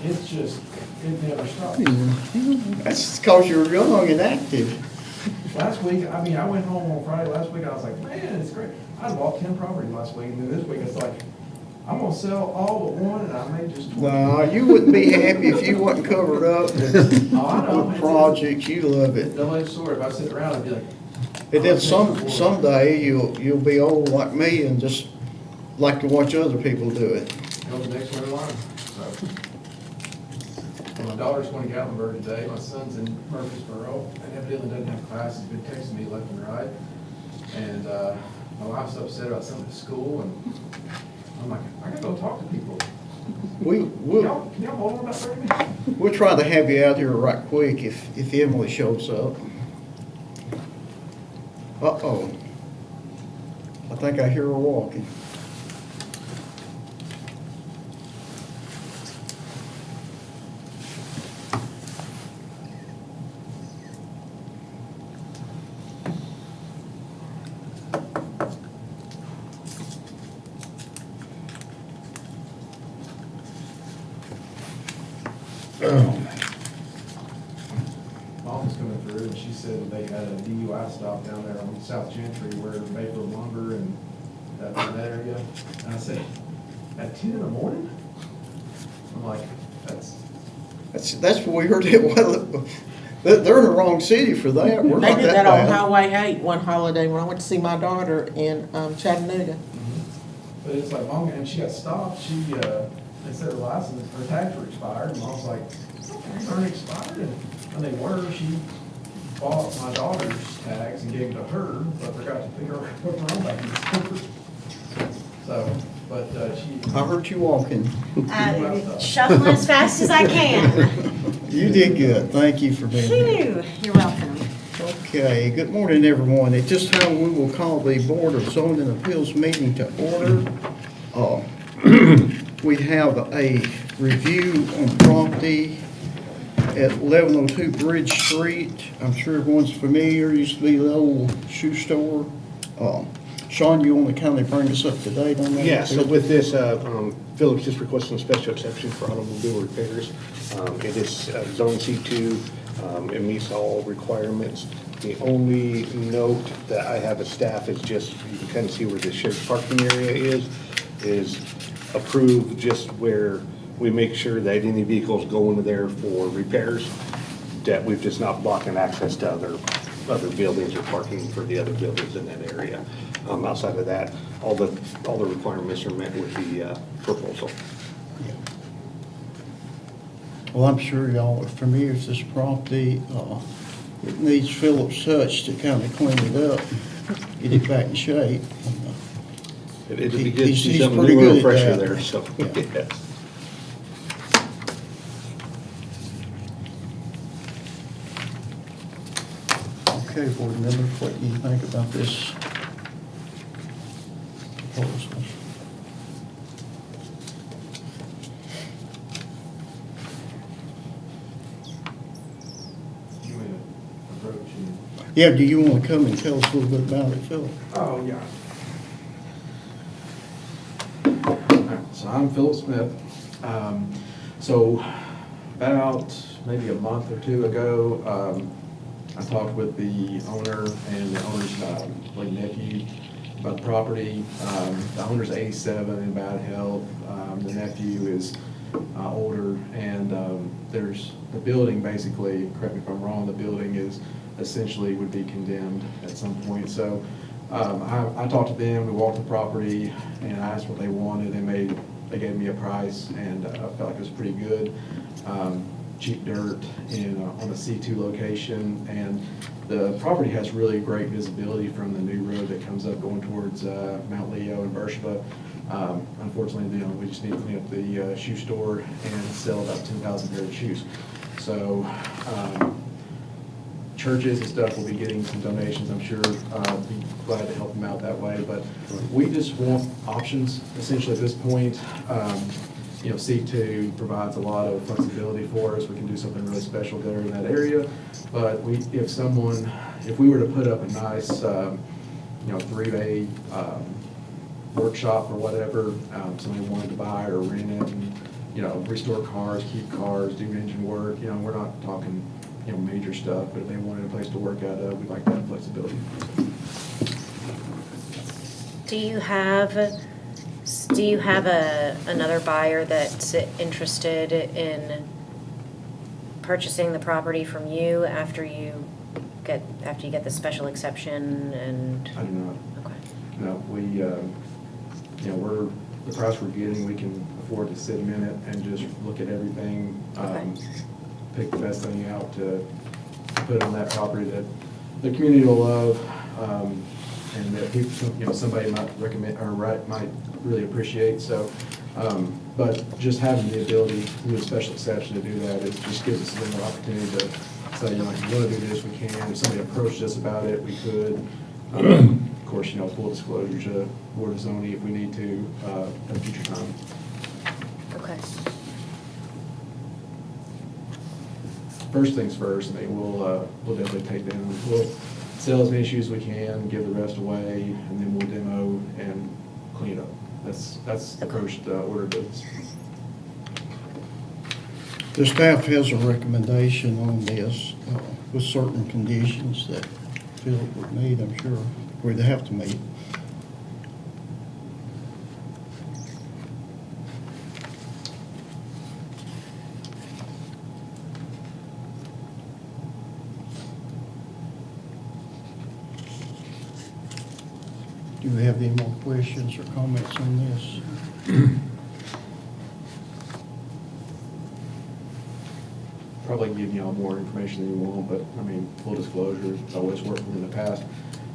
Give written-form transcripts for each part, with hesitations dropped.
It's just, it never stops. That's because you're young and active. Last week, I mean, I went home on Friday last week, I was like, man, it's great. I bought 10 properties last week, and then this week it's like, I'm gonna sell all but one, and I made just 20. No, you wouldn't be happy if you wasn't covered up with Oh, I know. with projects. You love it. Double-edged sword, if I sit around, I'd be like. And then someday you'll be old like me and just like to watch other people do it. Go to the next one in line, so. And my daughter's going to Gatlinburg today, my son's in Murfreesboro, and evidently doesn't have class, he's been texting me left and right. And, my wife's upset about something at school, and I'm like, I gotta go talk to people. We'll Can y'all hold on about 30 minutes? we'll try to have you out here right quick if Emily shows up. Uh-oh. I think I hear her walking. Mom was coming through, and she said that they had a DUI stop down there on South Gentry where Maple Lumber and that area. And I said, at 10 in the morning? I'm like, that's, That's what we heard it. Well, they're in the wrong city for that. We're They not did that that on bad. Highway 8 one holiday when I went to see my daughter in Chattanooga. but it's like, Mom, and she got stopped, they said her license, her tags were expired, and Mom's like, tags aren't expired, and when they were, she bought my daughter's tags and gave them to her, but forgot to pick her own back in the store. So, but, she. I heard you walking. Shuffling as fast as I can. You did good. Thank you for being here. Phew, you're welcome. Okay, good morning, everyone. At this time, we will call the Board of Zoning Appeals meeting to order. We have a review on property at 1102 Bridge Street. I'm sure everyone's familiar, used to be the old shoe store. Sean, you want to kind of bring us up to date on that? Yeah, so with this, Phillips just requesting a special exception for automobile repairs. It is zone C2, it meets all requirements. The only note that I have as staff is just, you can kind of see where the shared parking area is approved just where we make sure that any vehicles go into there for repairs, that we've just not blocking access to other buildings or parking for the other buildings in that area. Outside of that, all the requirements are met with the proposal. Well, I'm sure y'all are familiar with this property. It needs Phillips touch to kind of clean it up, get it back in shape. It'd be good to He's see something pretty new good and at fresher that. there, so, Yeah. yes. Okay, board members, what do you think about this proposal? You may approach and. Yeah, do you want to come and tell us a little bit about it, Phil? Oh, yeah. So I'm Philip Smith. So about maybe a month or two ago, I talked with the owner and the owner's like nephew about the property. The owner's 87 in bad health. The nephew is older, and there's the building basically, correct me if I'm wrong, the building is essentially would be condemned at some point. So I talked to them, we walked the property, and I asked what they wanted. They gave me a price, and I felt like it was pretty good. Cheap dirt on a C2 location, and the property has really great visibility from the new road that comes up going towards Mount Leo and Beersheba. Unfortunately, we just need to clean up the shoe store and sell about 10,000 pairs of shoes. So churches and stuff will be getting some donations, I'm sure. Be glad to help them out that way, but we just want options essentially at this point. C2 provides a lot of flexibility for us. We can do something really special there in that area. But if we were to put up a nice, 3-bay workshop or whatever, somebody wanted to buy or rent it and restore cars, keep cars, do engine work, we're not talking, major stuff, but if they wanted a place to work out of, we'd like that flexibility. Do you have another buyer that's interested in purchasing the property from you after you get the special exception and? I do not. Okay. No, the price we're getting, we can afford to sit a minute and just look at everything. Okay. Pick the best thing out to put on that property that the community will love, and that people, somebody might recommend, or might really appreciate, so. But just having the ability to do a special exception to do that, it just gives us a little more opportunity to say, if you want to do this, we can. If somebody approached us about it, we could. Of course, full disclosure to Board of Zoning if we need to at a future time. Okay. First things first, we'll definitely take them. We'll sell as many issues as we can, give the rest away, and then we'll demo and clean it up. That's the first order of business. The staff has a recommendation on this with certain conditions that Philip would need, I'm sure, we'd have to meet. Do we have any more questions or comments on this? Probably give y'all more information than you want, but, full disclosure, it's always worked in the past.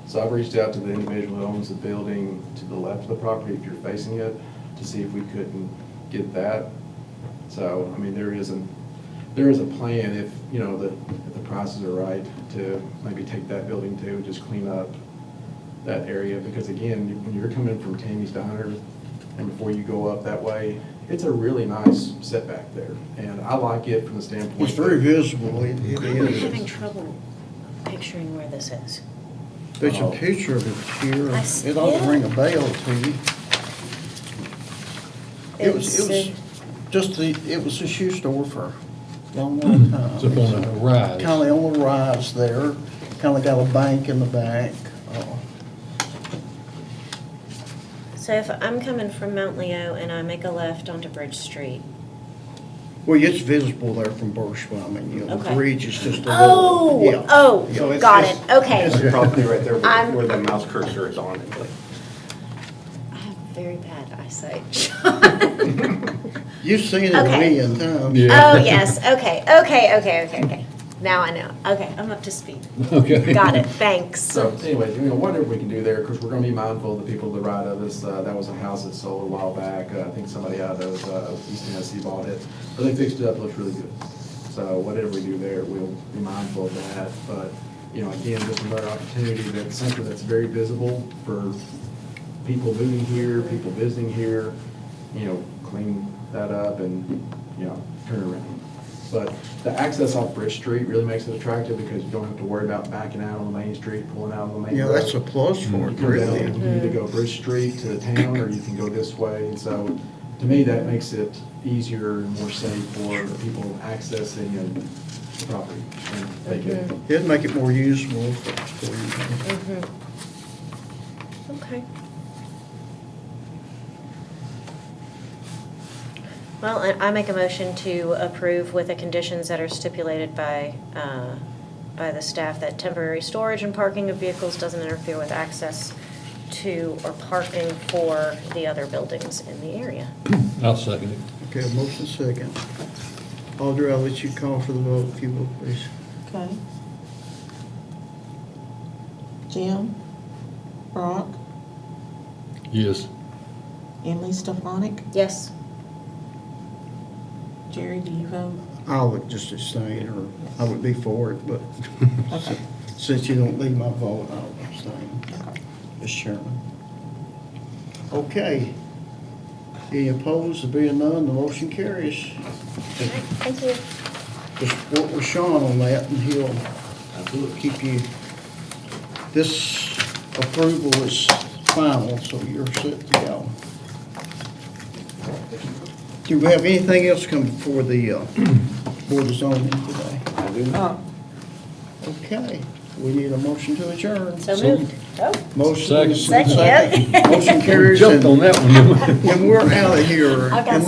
So I've reached out to the individual who owns the building to the left of the property, if you're facing it, to see if we couldn't get that. So, there is a plan if, if the prices are right, to maybe take that building too, just clean up that area, because again, when you're coming from Tammy's Diner, and before you go up that way, it's a really nice setback there, and I like it from the standpoint. It's very visible, it I'm having is. trouble picturing where this is. There's a picture of it here, it ought to Yeah. ring a bell to you. It was it was a shoe store for a long time. It's up on a rise. Kind of on the rise there, kind of got a bank in the back. So if I'm coming from Mount Leo and I make a left onto Bridge Street. Well, it's visible there from Birchville, the Okay. bridge is just a little. Yeah. So it's Got just- it, okay. It's the property right there I'm- where the mouse cursor is on it. I have very bad eyesight. You've seen it a Okay. million times. Yeah. Oh, yes, okay. Now I know. Okay, I'm up to speed. Okay. Got it, thanks. So anyways, whatever we can do there, because we're gonna be mindful of the people to the right of us. That was a house that sold a while back. I think somebody out of East Tennessee bought it, but they fixed it up, looks really good. So whatever we do there, we'll be mindful of that. But, again, just another opportunity, that's something that's very visible for people moving here, people visiting here, clean that up and, turn around. But the access off Bridge Street really makes it attractive, because you don't have to worry about backing out on the main street, pulling out on the main Yeah, road. that's a plus for You it, come down, really. you can either go Bridge Street to town, or you can go this way. And so, to me, that makes it easier and more safe for the people accessing the property. And they can, It'd make it more usable for you. Okay. Well, I make a motion to approve with the conditions that are stipulated by the staff, that temporary storage and parking of vehicles doesn't interfere with access to or parking for the other buildings in the area. I'll second it. Okay, motion second. Audrey, I'll let you call for the vote, if you will, please. Okay. Jim? Brock? Yes. Emily Stefanic? Yes. Jerry, do you vote? I would just abstain, or I would be for it, but Okay. since you don't need my vote, I'll abstain, Okay. as chairman. Okay. Any opposed? There being none, the motion carries. Thank you. Just work with Sean on that, and he'll keep you. This approval is final, so you're set to go. Do we have anything else come before the Board of Zoning today? I do not. Okay, we need a motion to adjourn. So moved. Oh, Motion. Second. Motion carries. Jumped on that one, didn't we? And we're out of here. I've got